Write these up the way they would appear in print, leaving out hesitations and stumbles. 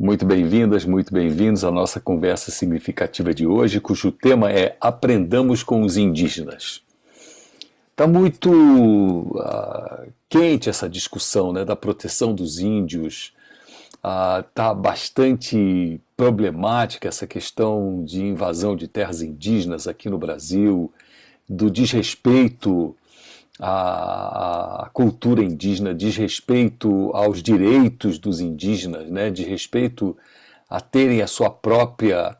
Muito bem-vindas, muito bem-vindos à nossa conversa significativa de hoje, cujo tema é Aprendamos com os Indígenas. Está muito quente essa discussão, né, da proteção dos índios. Está bastante problemática essa questão de invasão de terras indígenas aqui no Brasil, do desrespeito à cultura indígena, desrespeito aos direitos dos indígenas, né, desrespeito a terem a sua própria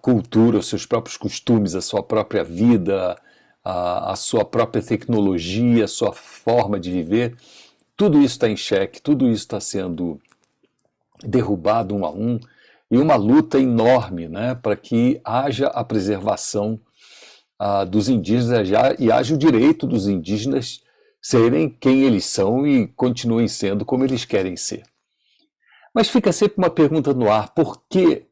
cultura, os seus próprios costumes, a sua própria vida, a sua própria tecnologia, a sua forma de viver. Tudo isso está em xeque, tudo isso está sendo derrubado um a um, e uma luta enorme, né, para que haja a preservação dos indígenas e haja o direito dos indígenas serem quem eles são e continuem sendo como eles querem ser. Mas fica sempre uma pergunta no ar: por que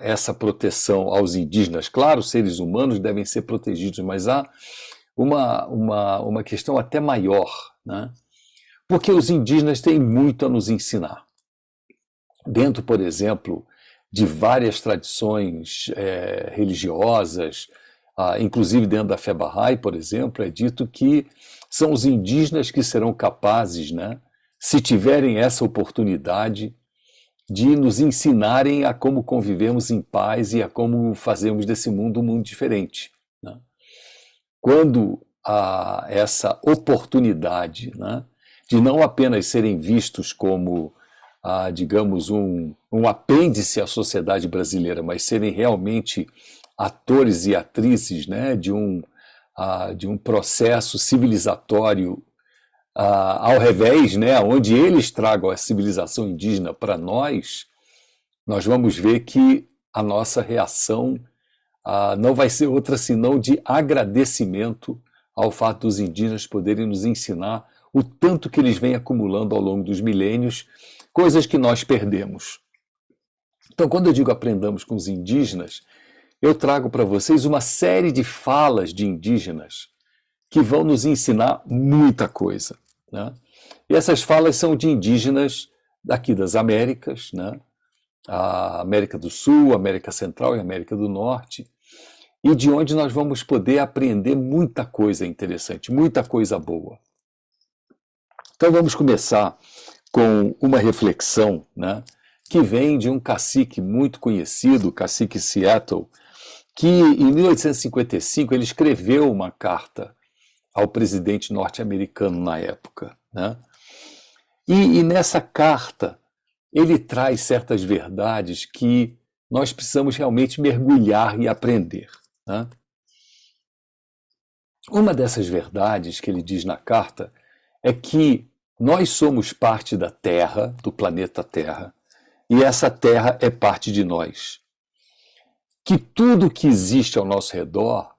essa proteção aos indígenas? Claro, os seres humanos devem ser protegidos, mas há uma questão até maior, né? Porque os indígenas têm muito a nos ensinar. Dentro, por exemplo, de várias tradições religiosas, inclusive dentro da fé Bahá'í, por exemplo, é dito que são os indígenas que serão capazes, né, se tiverem essa oportunidade, de nos ensinarem a como convivemos em paz e a como fazermos desse mundo um mundo diferente, né? Quando há essa oportunidade, né, de não apenas serem vistos como, digamos, um apêndice à sociedade brasileira, mas serem realmente atores e atrizes, né, de um processo civilizatório ao revés, né, onde eles tragam a civilização indígena para nós vamos ver que a nossa reação não vai ser outra senão de agradecimento ao fato dos indígenas poderem nos ensinar o tanto que eles vêm acumulando ao longo dos milênios, coisas que nós perdemos. Então, quando eu digo aprendamos com os indígenas, eu trago para vocês uma série de falas de indígenas que vão nos ensinar muita coisa, né? E essas falas são de indígenas daqui das Américas, né? A América do Sul, América Central e América do Norte, e de onde nós vamos poder aprender muita coisa interessante, muita coisa boa. Então vamos começar com uma reflexão, né, que vem de um cacique muito conhecido, o cacique Seattle, que em 1855 ele escreveu uma carta ao presidente norte-americano na época, né? E nessa carta ele traz certas verdades que nós precisamos realmente mergulhar e aprender, né? Uma dessas verdades que ele diz na carta é que nós somos parte da Terra, do planeta Terra, e essa Terra é parte de nós. Que tudo que existe ao nosso redor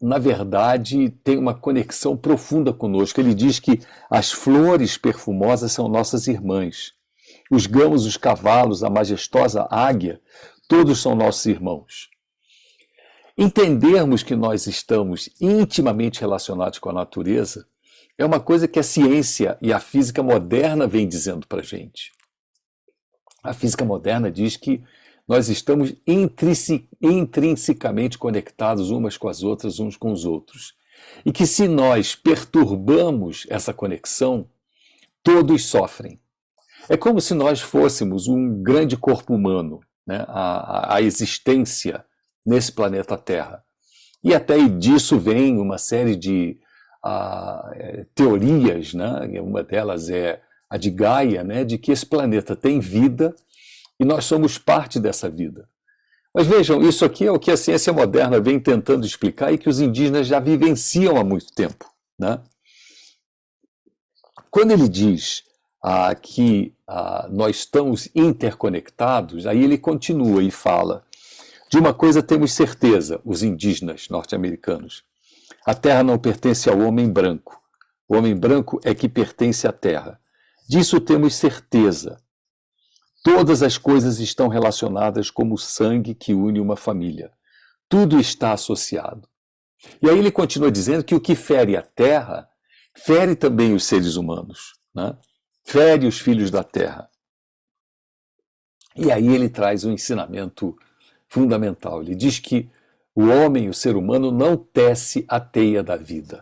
na verdade, tem uma conexão profunda conosco. Ele diz que as flores perfumosas são nossas irmãs. Os gamos, os cavalos, a majestosa águia, todos são nossos irmãos. Entendermos que nós estamos intimamente relacionados com a natureza é uma coisa que a ciência e a física moderna vêm dizendo para a gente. A física moderna diz que nós estamos intrinsecamente conectados umas com as outras, uns com os outros. E que se nós perturbamos essa conexão, todos sofrem. É como se nós fôssemos um grande corpo humano, né? A existência nesse planeta Terra. E até disso vem uma série de teorias, né? Uma delas é a de Gaia, né? De que esse planeta tem vida e nós somos parte dessa vida. Mas vejam, isso aqui é o que a ciência moderna vem tentando explicar e que os indígenas já vivenciam há muito tempo, né? Quando ele diz que nós estamos interconectados, aí ele continua e fala: de uma coisa temos certeza, os indígenas norte-americanos: a terra não pertence ao homem branco. O homem branco é que pertence à terra. Disso temos certeza. Todas as coisas estão relacionadas como o sangue que une uma família. Tudo está associado. E aí ele continua dizendo que o que fere a terra, fere também os seres humanos, né? Fere os filhos da terra. E aí ele traz um ensinamento fundamental. Ele diz que o homem, o ser humano, não tece a teia da vida.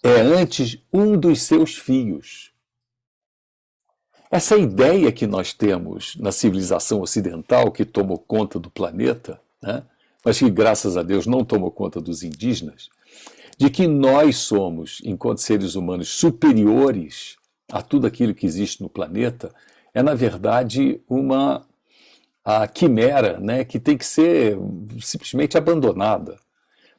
É antes um dos seus fios. Essa ideia que nós temos na civilização ocidental, que tomou conta do planeta, né, mas que, graças a Deus, não tomou conta dos indígenas, de que nós somos, enquanto seres humanos, superiores a tudo aquilo que existe no planeta, é, na verdade, uma quimera, né, que tem que ser simplesmente abandonada.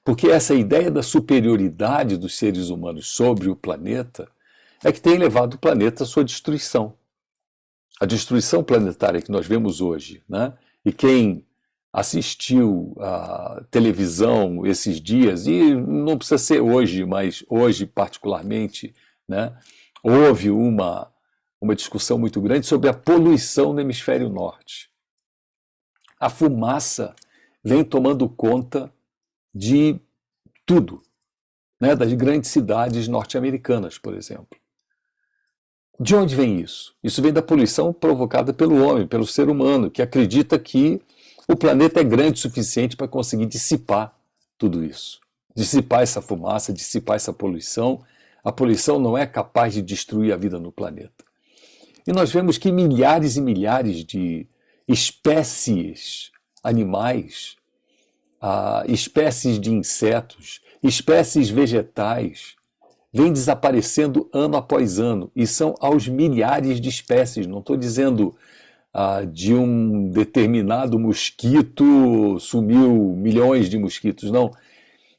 Porque essa ideia da superioridade dos seres humanos sobre o planeta é que tem levado o planeta à sua destruição. A destruição planetária que nós vemos hoje, né? E quem assistiu à televisão esses dias, e não precisa ser hoje, mas hoje particularmente, né? Houve uma discussão muito grande sobre a poluição no hemisfério norte. A fumaça vem tomando conta de tudo, né? Das grandes cidades norte-americanas, por exemplo. De onde vem isso? Isso vem da poluição provocada pelo homem, pelo ser humano, que acredita que o planeta é grande o suficiente para conseguir dissipar tudo isso. Dissipar essa fumaça, dissipar essa poluição. A poluição não é capaz de destruir a vida no planeta. E nós vemos que milhares e milhares de espécies animais, espécies de insetos, espécies vegetais, vem desaparecendo ano após ano, e são aos milhares de espécies. Não estou dizendo de um determinado mosquito sumiu milhões de mosquitos, não.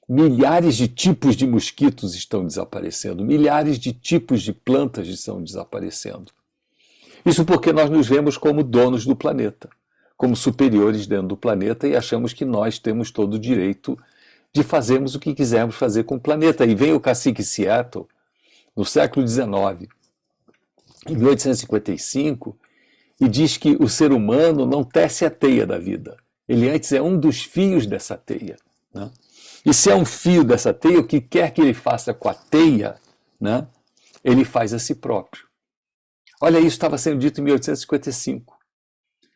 Milhares de tipos de mosquitos estão desaparecendo, milhares de tipos de plantas estão desaparecendo. Isso porque nós nos vemos como donos do planeta, como superiores dentro do planeta, e achamos que nós temos todo o direito de fazermos o que quisermos fazer com o planeta. E vem o cacique Seattle, no século XIX, em 1855, e diz que o ser humano não tece a teia da vida. Ele antes é um dos fios dessa teia, né? E se é um fio dessa teia, o que quer que ele faça com a teia, né, ele faz a si próprio. Olha, isso estava sendo dito em 1855.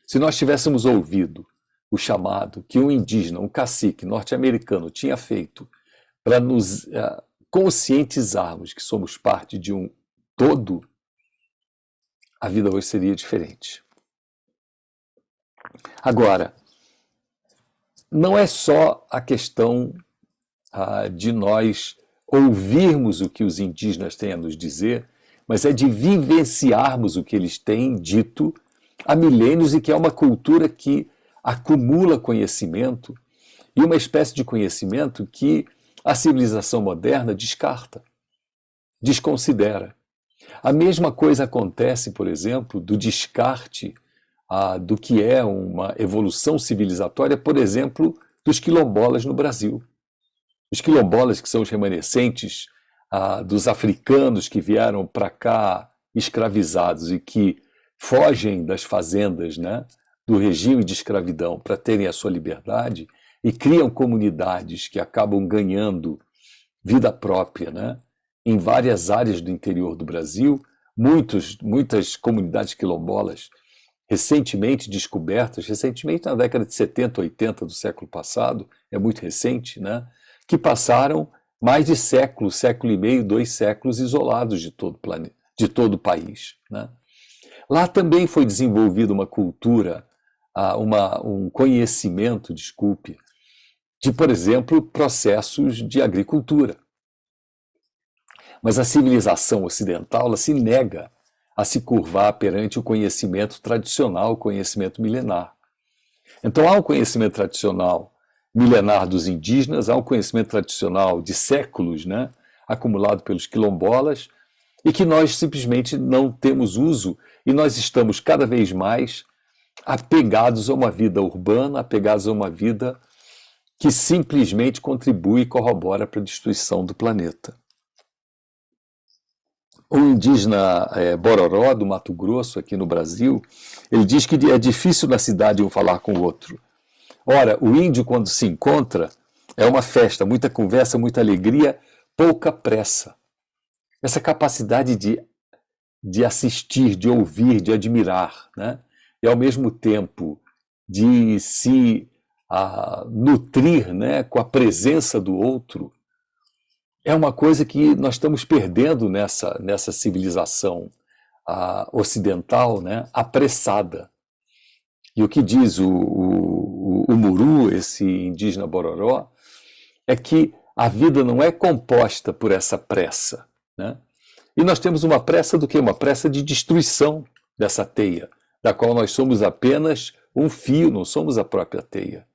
Se nós tivéssemos ouvido o chamado que um indígena, um cacique norte-americano tinha feito para nos conscientizarmos que somos parte de um todo, a vida hoje seria diferente. Agora, não é só a questão de nós ouvirmos o que os indígenas têm a nos dizer, mas é de vivenciarmos o que eles têm dito há milênios, e que é uma cultura que acumula conhecimento, e uma espécie de conhecimento que a civilização moderna descarta, desconsidera. A mesma coisa acontece, por exemplo, do descarte do que é uma evolução civilizatória, por exemplo, dos quilombolas no Brasil. Os quilombolas, que são os remanescentes dos africanos que vieram para cá escravizados e que fogem das fazendas, né, do regime de escravidão para terem a sua liberdade, e criam comunidades que acabam ganhando vida própria, né, em várias áreas do interior do Brasil. Muitas comunidades quilombolas recentemente descobertas, recentemente na década de 70, 80 do século passado, é muito recente, né, que passaram mais de século e meio, 2 séculos isolados de todo o planeta, de todo o país, né? Lá também foi desenvolvida uma cultura, um conhecimento, desculpe, de, por exemplo, processos de agricultura. Mas a civilização ocidental, ela se nega a se curvar perante o conhecimento tradicional, o conhecimento milenar. Então há um conhecimento tradicional milenar dos indígenas, há um conhecimento tradicional de séculos, né, acumulado pelos quilombolas, e que nós simplesmente não temos uso, e nós estamos cada vez mais apegados a uma vida urbana, apegados a uma vida que simplesmente contribui e corrobora para a destruição do planeta. O indígena Bororó, do Mato Grosso, aqui no Brasil, ele diz que é difícil na cidade um falar com o outro. Ora, o índio, quando se encontra, é uma festa, muita conversa, muita alegria, pouca pressa. Essa capacidade de assistir, de ouvir, de admirar, né? e ao mesmo tempo de se nutrir, né, com a presença do outro, é uma coisa que nós estamos perdendo nessa civilização ocidental, né, apressada. E o que diz o Muru, esse indígena Bororó, é que a vida não é composta por essa pressa, né? E nós temos uma pressa do quê? Uma pressa de destruição dessa teia, da qual nós somos apenas um fio, não somos a própria teia.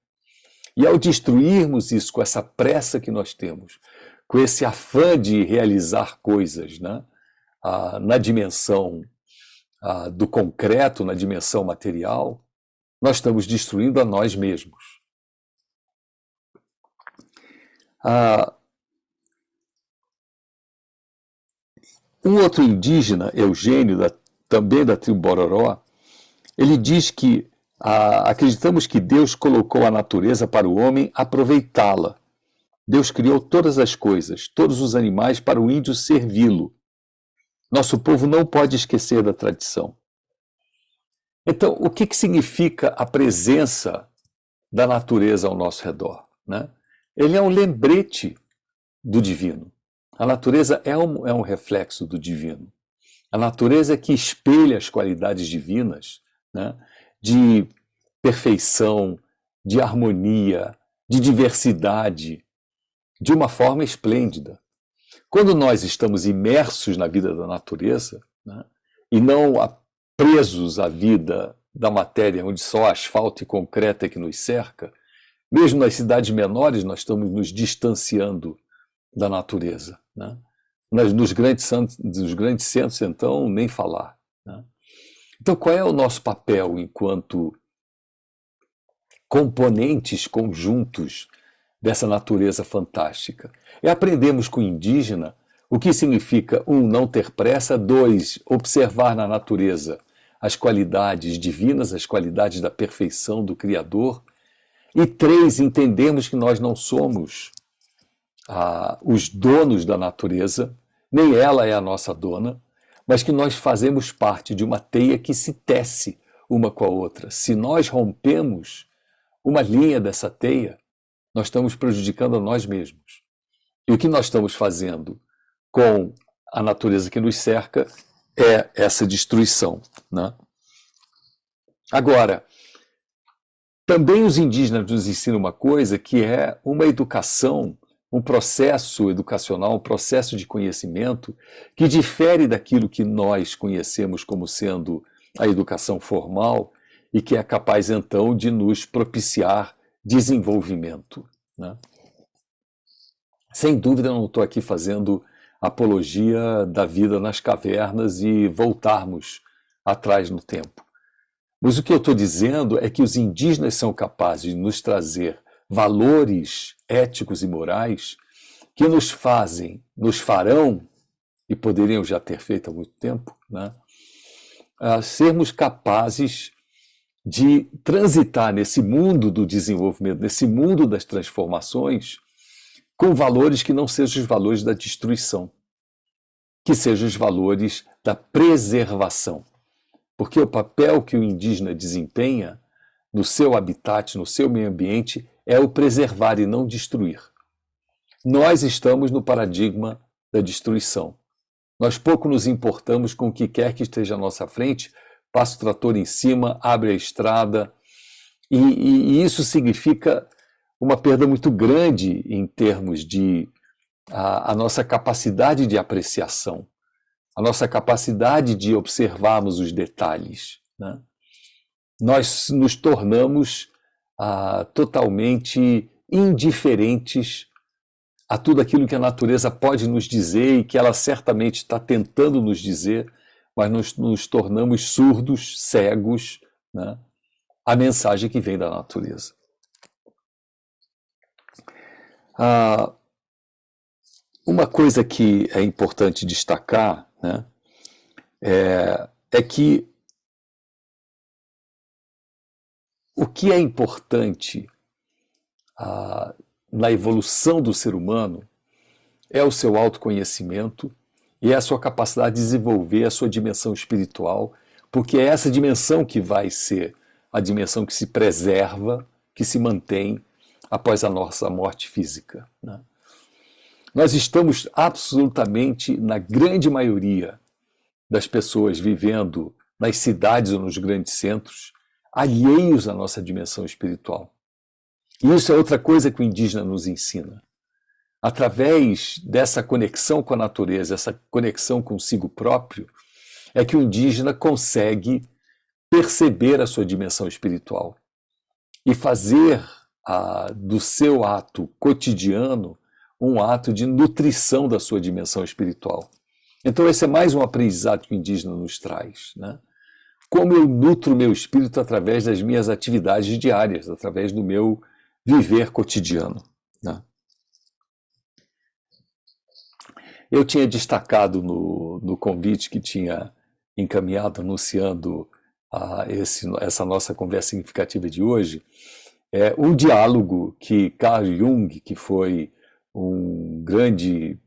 E ao destruirmos isso com essa pressa que nós temos, com esse afã de realizar coisas, né? Na dimensão do concreto, na dimensão material, nós estamos destruindo a nós mesmos. Um outro indígena, Eugênio, também da tribo Bororó, ele diz que acreditamos que Deus colocou a natureza para o homem aproveitá-la. Deus criou todas as coisas, todos os animais para o índio servi-lo. Nosso povo não pode esquecer da tradição. Então, o que significa a presença da natureza ao nosso redor, né? Ele é um lembrete do divino. A natureza é um reflexo do divino. A natureza é que espelha as qualidades divinas, né? De perfeição, de harmonia, de diversidade, de uma forma esplêndida. Quando nós estamos imersos na vida da natureza, né? E não presos à vida da matéria, onde só asfalto e concreto é que nos cerca, mesmo nas cidades menores nós estamos nos distanciando da natureza, né? Nos grandes centros, então, nem falar, né? Então, qual é o nosso papel enquanto componentes conjuntos dessa natureza fantástica? É aprendermos com o indígena o que significa, 1, não ter pressa, 2, observar na natureza as qualidades divinas, as qualidades da perfeição do Criador, e 3, entendermos que nós não somos os donos da natureza, nem ela é a nossa dona, mas que nós fazemos parte de uma teia que se tece uma com a outra. Se nós rompemos uma linha dessa teia, nós estamos prejudicando a nós mesmos. E o que nós estamos fazendo com a natureza que nos cerca é essa destruição, né? Agora, também os indígenas nos ensinam uma coisa que é uma educação, um processo educacional, um processo de conhecimento que difere daquilo que nós conhecemos como sendo a educação formal e que é capaz, então, de nos propiciar desenvolvimento, né? Sem dúvida, eu não estou aqui fazendo apologia da vida nas cavernas e voltarmos atrás no tempo. Mas o que eu estou dizendo é que os indígenas são capazes de nos trazer valores éticos e morais que nos farão, e poderiam já ter feito há muito tempo, né, sermos capazes de transitar nesse mundo do desenvolvimento, nesse mundo das transformações, com valores que não sejam os valores da destruição, que sejam os valores da preservação. Porque o papel que o indígena desempenha no seu habitat, no seu meio ambiente, é o preservar e não destruir. Nós estamos no paradigma da destruição. Nós pouco nos importamos com o que quer que esteja à nossa frente, passa o trator em cima, abre a estrada, e isso significa uma perda muito grande em termos de a nossa capacidade de apreciação, a nossa capacidade de observarmos os detalhes, né? Nós nos tornamos totalmente indiferentes a tudo aquilo que a natureza pode nos dizer e que ela certamente está tentando nos dizer, mas nos tornamos surdos, cegos, né, à mensagem que vem da natureza. Uma coisa que é importante destacar, né, é que o que é importante na evolução do ser humano é o seu autoconhecimento e é a sua capacidade de desenvolver a sua dimensão espiritual, porque é essa dimensão que vai ser a dimensão que se preserva, que se mantém após a nossa morte física, né? Nós estamos absolutamente, na grande maioria das pessoas vivendo nas cidades ou nos grandes centros, alheios à nossa dimensão espiritual. E isso é outra coisa que o indígena nos ensina. Através dessa conexão com a natureza, essa conexão consigo próprio, é que o indígena consegue perceber a sua dimensão espiritual e fazer do seu ato cotidiano um ato de nutrição da sua dimensão espiritual. Então esse é mais um aprendizado que o indígena nos traz, né? Como eu nutro meu espírito através das minhas atividades diárias, através do meu viver cotidiano, né? Eu tinha destacado no convite que tinha encaminhado, anunciando essa nossa conversa significativa de hoje, um diálogo que Carl Jung, que foi um grande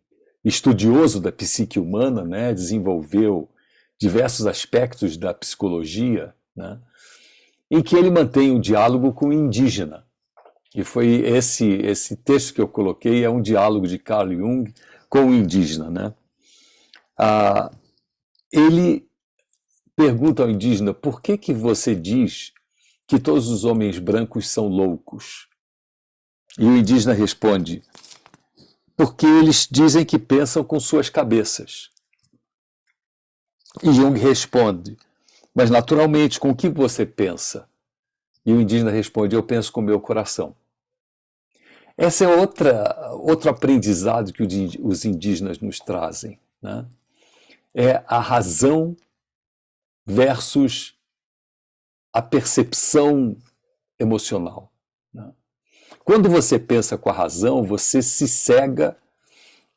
estudioso da psique humana, né, desenvolveu diversos aspectos da psicologia, né, em que ele mantém um diálogo com o indígena. E foi esse texto que eu coloquei, é um diálogo de Carl Jung com o indígena, né? Ele pergunta ao indígena: por que você diz que todos os homens brancos são loucos? E o indígena responde: porque eles dizem que pensam com suas cabeças. E Jung responde: mas naturalmente, com o que você pensa? E o indígena responde: eu penso com o meu coração. Esse é outro aprendizado que os indígenas nos trazem, né? É a razão versus a percepção emocional, né? Quando você pensa com a razão, você se cega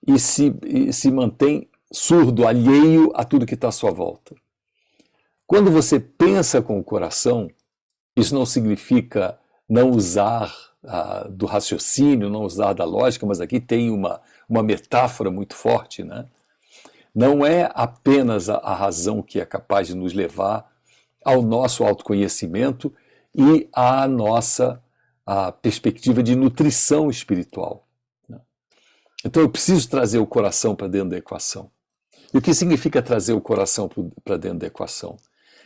e se mantém surdo, alheio a tudo que está à sua volta. Quando você pensa com o coração, isso não significa não usar do raciocínio, não usar da lógica, mas aqui tem uma metáfora muito forte, né? Não é apenas a razão que é capaz de nos levar ao nosso autoconhecimento e à nossa perspectiva de nutrição espiritual, né? Então eu preciso trazer o coração para dentro da equação. E o que significa trazer o coração para dentro da equação?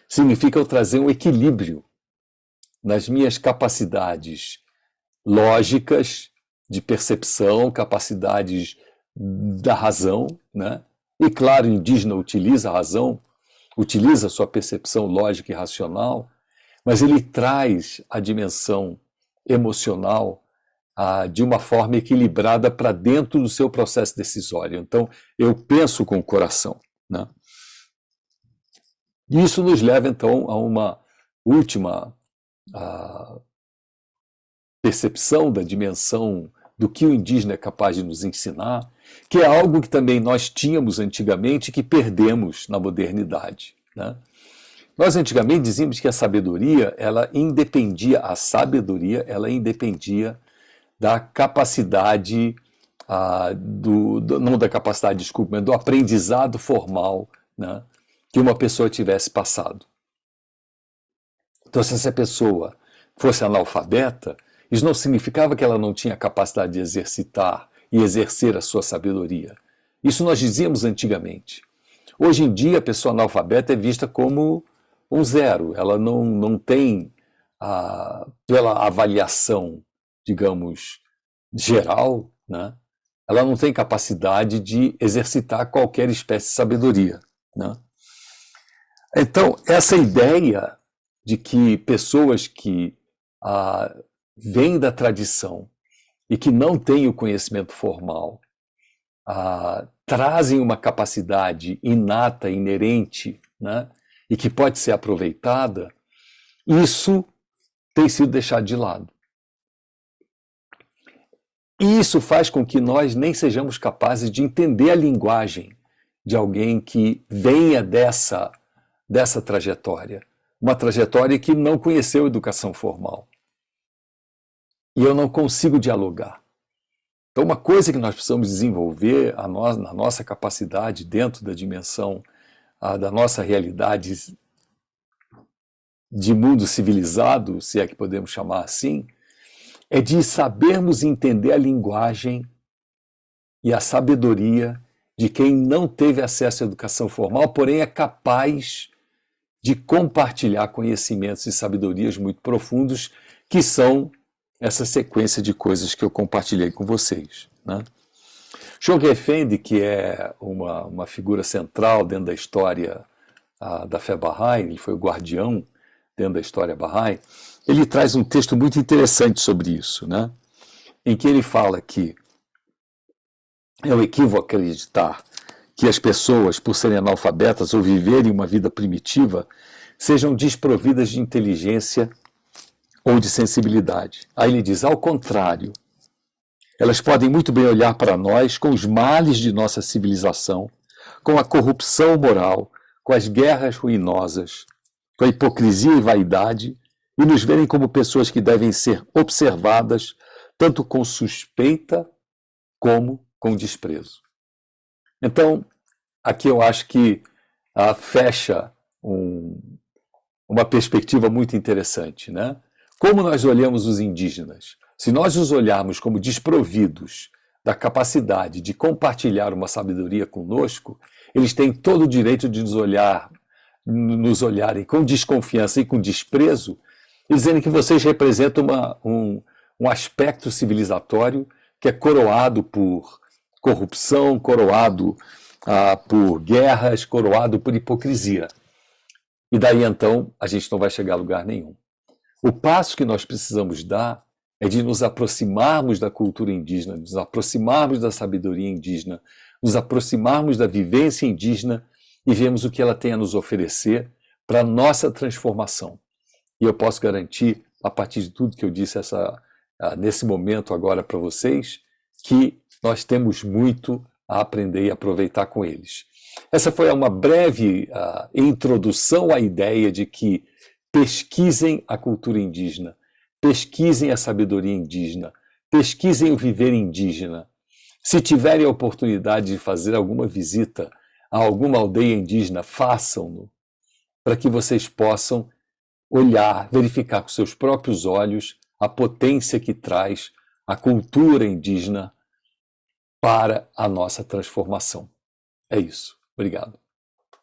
Significa eu trazer um equilíbrio nas minhas capacidades lógicas de percepção, capacidades da razão, né? E claro, o indígena utiliza a razão, utiliza a sua percepção lógica e racional, mas ele traz a dimensão emocional de uma forma equilibrada para dentro do seu processo decisório. Então, eu penso com o coração, né? E isso nos leva, então, a uma última percepção da dimensão do que o indígena é capaz de nos ensinar, que é algo que também nós tínhamos antigamente e que perdemos na modernidade, né? Nós antigamente dizíamos que a sabedoria, ela independia da capacidade, não da capacidade, desculpa, mas do aprendizado formal, né, que uma pessoa tivesse passado. Então, se essa pessoa fosse analfabeta, isso não significava que ela não tinha capacidade de exercitar e exercer a sua sabedoria. Isso nós dizíamos antigamente. Hoje em dia, a pessoa analfabeta é vista como um zero. Ela não tem, pela avaliação, digamos, geral, né, ela não tem capacidade de exercitar qualquer espécie de sabedoria, né? Então, essa ideia de que pessoas que vêm da tradição e que não têm o conhecimento formal trazem uma capacidade inata, inerente, né, e que pode ser aproveitada, isso tem sido deixado de lado. E isso faz com que nós nem sejamos capazes de entender a linguagem de alguém que venha dessa trajetória. Uma trajetória que não conheceu educação formal. E eu não consigo dialogar. Então, uma coisa que nós precisamos desenvolver na nossa capacidade, dentro da dimensão da nossa realidade de mundo civilizado, se é que podemos chamar assim, é de sabermos entender a linguagem e a sabedoria de quem não teve acesso à educação formal, porém é capaz de compartilhar conhecimentos e sabedorias muito profundos, que são essa sequência de coisas que eu compartilhei com vocês, né? Chogyam Effendi, que é uma figura central dentro da história da fé Bahá'í, ele foi o guardião dentro da história Bahá'í, ele traz um texto muito interessante sobre isso, né? Em que ele fala que é um equívoco acreditar que as pessoas, por serem analfabetas ou viverem uma vida primitiva, sejam desprovidas de inteligência ou de sensibilidade. Aí ele diz, ao contrário, elas podem muito bem olhar para nós com os males de nossa civilização, com a corrupção moral, com as guerras ruinosas, com a hipocrisia e vaidade, e nos verem como pessoas que devem ser observadas tanto com suspeita como com desprezo. Então, aqui eu acho que fecha uma perspectiva muito interessante, né? Como nós olhamos os indígenas? Se nós os olharmos como desprovidos da capacidade de compartilhar uma sabedoria conosco, eles têm todo o direito de nos olharem com desconfiança e com desprezo, e dizendo que vocês representam um aspecto civilizatório que é coroado por corrupção, coroado por guerras, coroado por hipocrisia. E daí então a gente não vai chegar a lugar nenhum. O passo que nós precisamos dar é de nos aproximarmos da cultura indígena, nos aproximarmos da sabedoria indígena, nos aproximarmos da vivência indígena e vermos o que ela tem a nos oferecer para a nossa transformação. E eu posso garantir, a partir de tudo que eu disse nesse momento agora para vocês, que nós temos muito a aprender e aproveitar com eles. Essa foi uma breve introdução à ideia de que pesquisem a cultura indígena, pesquisem a sabedoria indígena, pesquisem o viver indígena. Se tiverem a oportunidade de fazer alguma visita a alguma aldeia indígena, façam-no, para que vocês possam olhar, verificar com seus próprios olhos a potência que traz a cultura indígena para a nossa transformação. É isso. Obrigado.